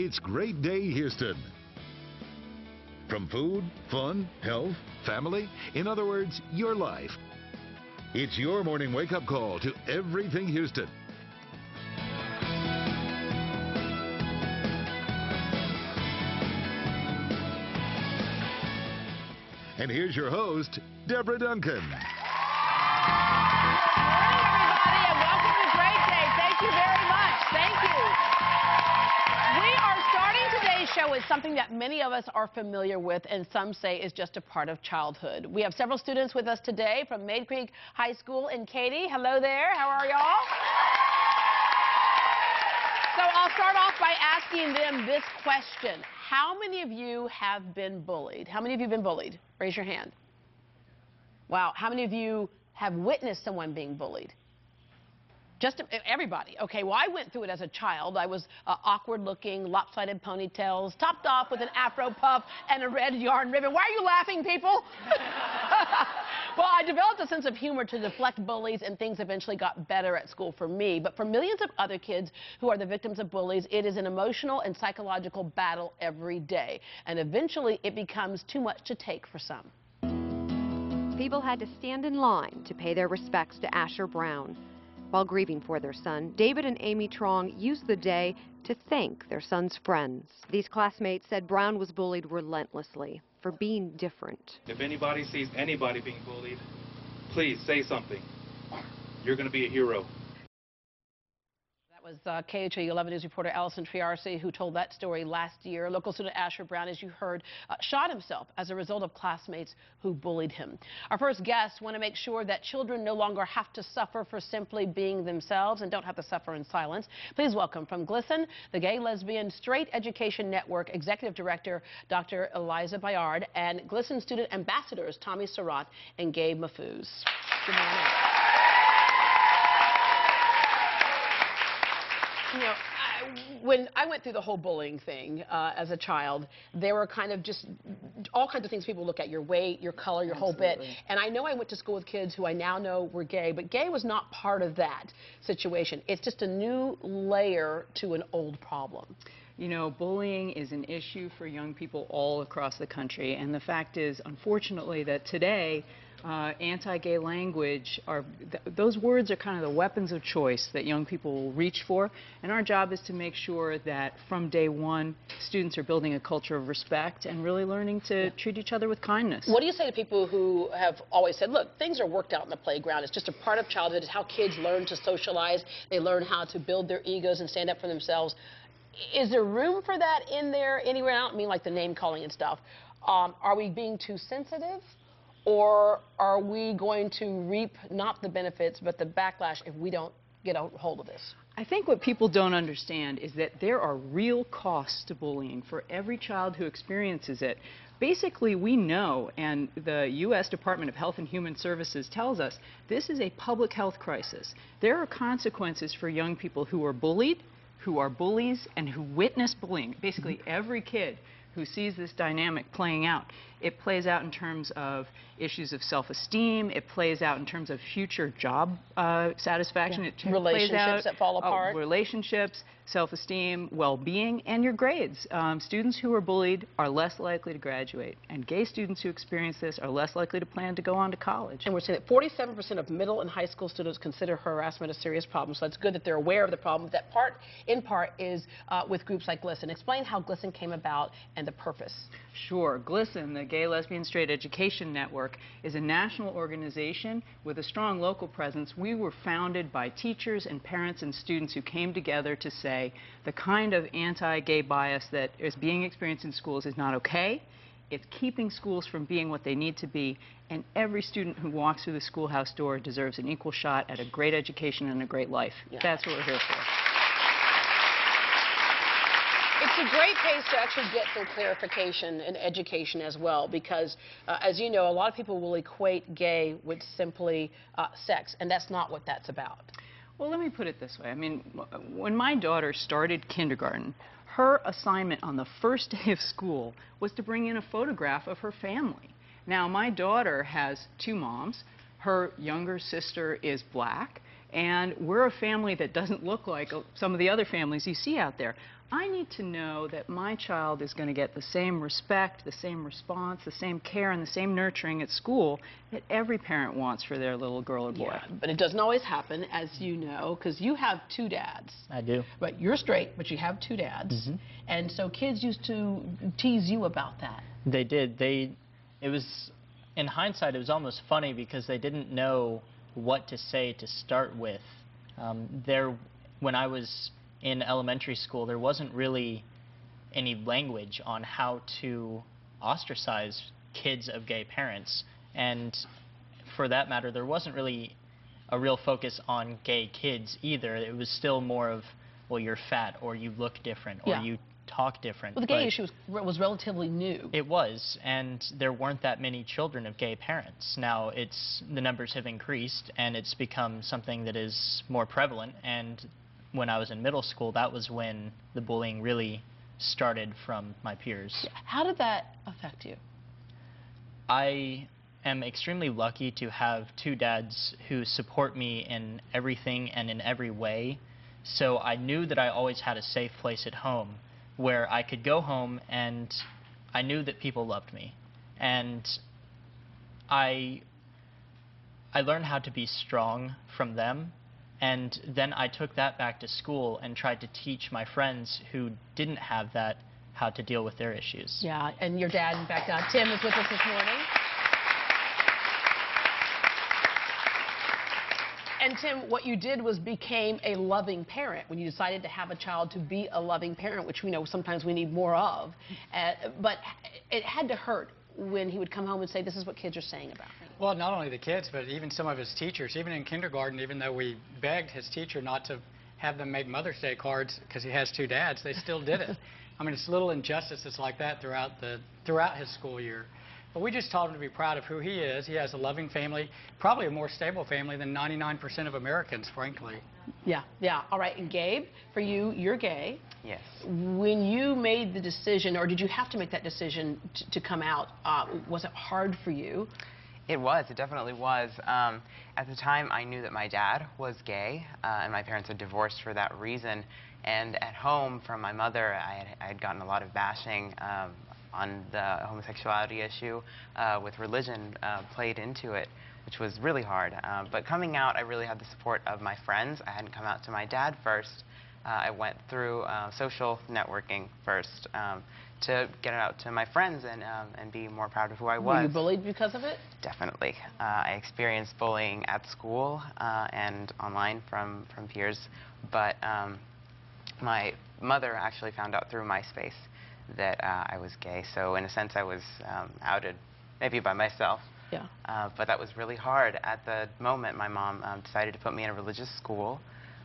It's Great Day Houston. From food, fun, health, family, in other words, your life. It's your morning wake-up call to everything Houston. And here's your host, Deborah Duncan. Show is something that many of us are familiar with and some say is just a part of childhood. We have several students with us today from Maid Creek High School in Katy. Hello there. How are y'all? So I'll start off by asking them this question. How many of you have been bullied? How many of you have been bullied? Raise your hand. Wow. How many of you have witnessed someone being bullied? Just everybody. Okay, well, I went through it as a child. I was awkward-looking, lopsided ponytails, topped off with an afro puff and a red yarn ribbon. Why are you laughing, people? Well, I developed a sense of humor to deflect bullies, and things eventually got better at school for me. But for millions of other kids who are the victims of bullies, it is an emotional and psychological battle every day. And eventually, it becomes too much to take for some. People had to stand in line to pay their respects to Asher Brown. While grieving for their son, David and Amy Trong used the day to thank their son's friends. These classmates said Brown was bullied relentlessly for being different. If anybody sees anybody being bullied, please say something. You're going to be a hero. That was KHOU-11 News reporter Allison Triarci, who told that story last year. Local student Asher Brown, as you heard, shot himself as a result of classmates who bullied him. Our first guests want to make sure that children no longer have to suffer for simply being themselves and don't have to suffer in silence. Please welcome from GLSEN, the Gay, Lesbian, Straight Education Network Executive Director, Dr. Eliza Bayard, and GLSEN student ambassadors Tommy Surratt and Gabe Mahfouz. Good morning. You know, when I went through the whole bullying thing as a child, there were kind of just all kinds of things people look at, your weight, your color, your whole bit. And I know I went to school with kids who I now know were gay, but gay was not part of that situation. It's just a new layer to an old problem. You know, bullying is an issue for young people all across the country. And the fact is, unfortunately, that today, anti-gay language, those words are kind of the weapons of choice that young people will reach for. And our job is to make sure that from day one, students are building a culture of respect and really learning to treat each other with kindness. What do you say to people who have always said, look, things are worked out in the playground. It's just a part of childhood. It's how kids learn to socialize. They learn how to build their egos and stand up for themselves. Is there room for that in there anywhere? I don't mean like the name calling and stuff. Are we being too sensitive? Or are we going to reap not the benefits but the backlash if we don't get a hold of this? I think what people don't understand is that there are real costs to bullying for every child who experiences it. Basically, we know, and the U.S. Department of Health and Human Services tells us, this is a public health crisis. There are consequences for young people who are bullied, who are bullies, and who witness bullying. Basically, every kid who sees this dynamic playing out. It plays out in terms of issues of self-esteem. It plays out in terms of future job satisfaction. Yeah. It Relationships plays out, that fall apart. Relationships, self-esteem, well-being, and your grades. Students who are bullied are less likely to graduate, and gay students who experience this are less likely to plan to go on to college. And we're saying that 47% of middle and high school students consider harassment a serious problem, so it's good that they're aware of the problem. That in part, is with groups like GLSEN. Explain how GLSEN came about and the purpose. Sure. GLSEN, the Gay, Lesbian, Straight Education Network, is a national organization with a strong local presence. We were founded by teachers and parents and students who came together to say the kind of anti-gay bias that is being experienced in schools is not okay. It's keeping schools from being what they need to be, and every student who walks through the schoolhouse door deserves an equal shot at a great education and a great life. Yeah. That's what we're here for. It's a great place to actually get some clarification and education as well, because as you know, a lot of people will equate gay with simply sex, and that's not what that's about. Well, let me put it this way. I mean, when my daughter started kindergarten, her assignment on the first day of school was to bring in a photograph of her family. Now, my daughter has two moms. Her younger sister is black, and we're a family that doesn't look like some of the other families you see out there. I need to know that my child is going to get the same respect, the same response, the same care, and the same nurturing at school that every parent wants for their little girl or boy. Yeah, but it doesn't always happen, as you know, because you have two dads. I do. But you're straight, but you have two dads. And so kids used to tease you about that. They did. It was, in hindsight, it was almost funny because they didn't know what to say to start with. When I was in elementary school, there wasn't really any language on how to ostracize kids of gay parents, and for that matter, there wasn't really a real focus on gay kids either. It was still more of, well, you're fat, or you look different, or you talk different. Well, the gay issue was relatively new. It was, and there weren't that many children of gay parents. Now, the numbers have increased, and it's become something that is more prevalent, and when I was in middle school, that was when the bullying really started from my peers. How did that affect you? I am extremely lucky to have two dads who support me in everything and in every way. So I knew that I always had a safe place at home where I could go home and I knew that people loved me. And I learned how to be strong from them. And then I took that back to school and tried to teach my friends who didn't have that how to deal with their issues. Yeah, and your dad, in fact, Tim is with us this morning. And Tim, what you did was became a loving parent when you decided to have a child to be a loving parent, which we know sometimes we need more of. But it had to hurt when he would come home and say, this is what kids are saying about me. Well, not only the kids, but even some of his teachers. Even in kindergarten, even though we begged his teacher not to have them make Mother's Day cards because he has two dads, they still did it. I mean, it's little injustices like that throughout his school year. But we just taught him to be proud of who he is. He has a loving family, probably a more stable family than 99% of Americans, frankly. Yeah, yeah. All right, and Gabe, for you, you're gay. Yes. When you made the decision, or did you have to make that decision to come out, was it hard for you? It was. It definitely was. At the time, I knew that my dad was gay, and my parents had divorced for that reason. And at home, from my mother, I had gotten a lot of bashing on the homosexuality issue, with religion played into it, which was really hard. But coming out, I really had the support of my friends. I hadn't come out to my dad first. I went through social networking first to get it out to my friends and be more proud of who I was. Were you bullied because of it? Definitely. I experienced bullying at school and online from peers, but my mother actually found out through MySpace that I was gay, so in a sense I was outed, maybe by myself. Yeah. But that was really hard. At the moment, my mom decided to put me in a religious school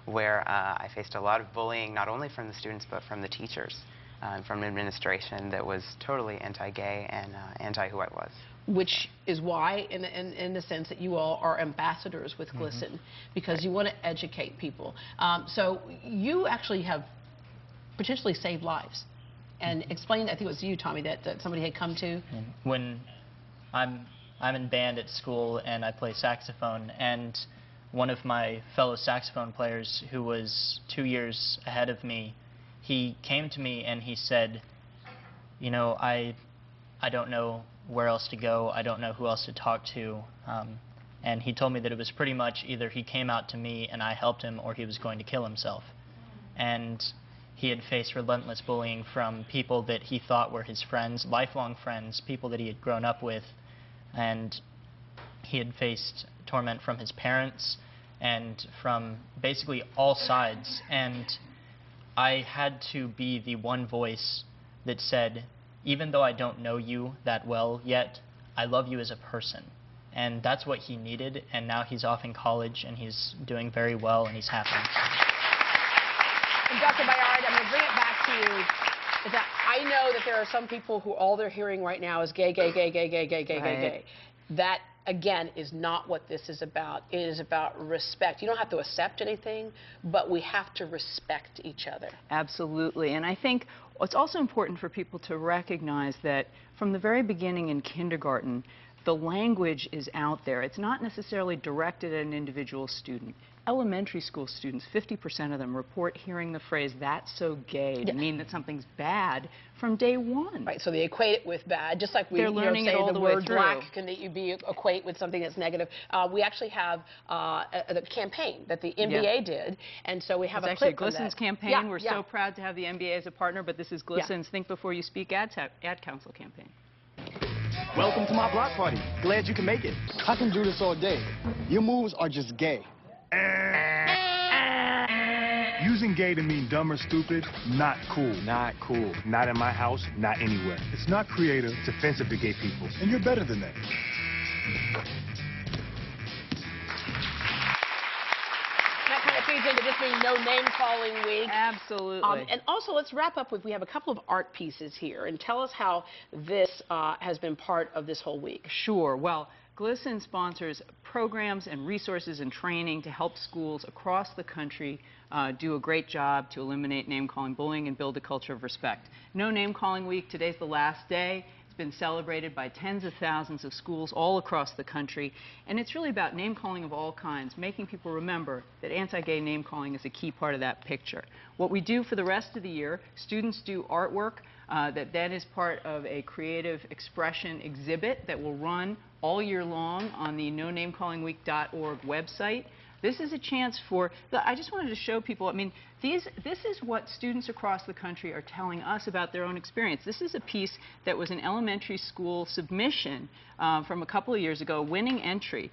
where I faced a lot of bullying, not only from the students, but from the teachers and from administration that was totally anti-gay and anti-who I was. Which is why, in the sense that you all are ambassadors with GLSEN, because you want to educate people. So you actually have potentially saved lives. And explain, I think it was you, Tommy, that somebody had come to. When I'm in band at school and I play saxophone, and one of my fellow saxophone players who was 2 years ahead of me, he came to me and he said, you know, I don't know where else to go, I don't know who else to talk to, and he told me that it was pretty much either he came out to me and I helped him, or he was going to kill himself. And he had faced relentless bullying from people that he thought were his friends, lifelong friends, people that he had grown up with, and he had faced torment from his parents and from basically all sides. And I had to be the one voice that said, even though I don't know you that well yet, I love you as a person. And that's what he needed, and now he's off in college and he's doing very well and he's happy. And Dr. Bayard, I'm going to bring it back to you. Is that I know that there are some people who all they're hearing right now is gay, gay, gay, gay, gay, gay, gay, gay, gay. That, again, is not what this is about. It is about respect. You don't have to accept anything, but we have to respect each other. Absolutely. And I think it's also important for people to recognize that from the very beginning in kindergarten, the language is out there. It's not necessarily directed at an individual student. elementary school students, 50% of them report hearing the phrase, "that's so gay," to mean that something's bad from day one. Right, so they equate it with bad, just like we They're learning say it all the the way word through. black can equate with something that's negative. We actually have a campaign that the NBA did, and so we have it's a actually clip from GLSEN's that. campaign. We're so proud to have the NBA as a partner, but this is GLSEN's Think Before You Speak Ad Council campaign. Welcome to my block party. Glad you can make it. I can do this all day. Your moves are just gay. Using gay to mean dumb or stupid, not cool. Not cool. Not in my house, not anywhere. It's not creative, it's offensive to gay people. And you're better than that. That kind of feeds into this being No Name Calling Week. Absolutely. And also, let's wrap up with, we have a couple of art pieces here, and tell us how this has been part of this whole week. Sure. Well, GLSEN sponsors programs and resources and training to help schools across the country do a great job to eliminate name-calling bullying and build a culture of respect. No Name Calling Week, today's the last day. It's been celebrated by tens of thousands of schools all across the country, and it's really about name-calling of all kinds, making people remember that anti-gay name-calling is a key part of that picture. What we do for the rest of the year, students do artwork that then is part of a creative expression exhibit that will run all year long on the nonamecallingweek.org website. This is a chance for, I just wanted to show people, I mean, this is what students across the country are telling us about their own experience. This is a piece that was an elementary school submission from a couple of years ago, winning entry.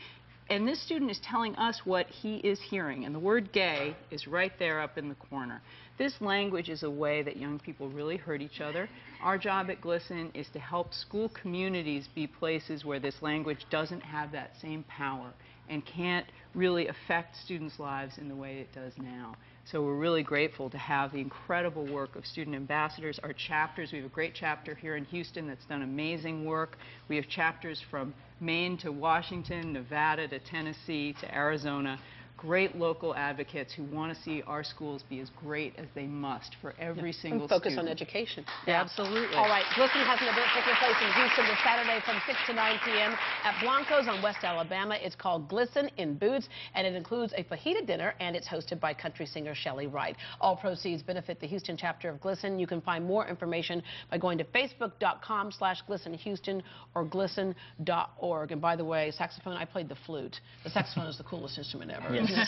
And this student is telling us what he is hearing, and the word gay is right there up in the corner. This language is a way that young people really hurt each other. Our job at GLSEN is to help school communities be places where this language doesn't have that same power and can't really affect students' lives in the way it does now. So we're really grateful to have the incredible work of student ambassadors, our chapters. We have a great chapter here in Houston that's done amazing work. We have chapters from Maine to Washington, Nevada to Tennessee to Arizona. Great local advocates who want to see our schools be as great as they must for every single Focus student. on education. Absolutely. All right, GLSEN has an event taking place in Houston this Saturday from 6 to 9 p.m. at Blanco's on West Alabama. It's called GLSEN in Boots, and it includes a fajita dinner, and it's hosted by country singer Shelley Wright. All proceeds benefit the Houston chapter of GLSEN. You can find more information by going to facebook.com/GLSENHouston or glisten.org. And by the way, saxophone, I played the flute. The saxophone is the coolest instrument ever. Yes. You can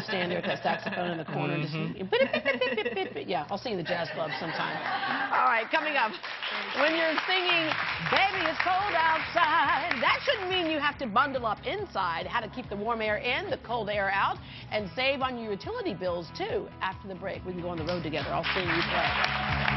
stand there with that saxophone in the corner. Just, yeah, I'll sing the jazz club sometime. All right, coming up, when you're singing, "Baby, it's cold outside," that shouldn't mean you have to bundle up inside. How to keep the warm air in, the cold air out, and save on your utility bills, too. After the break, we can go on the road together. I'll sing, you play.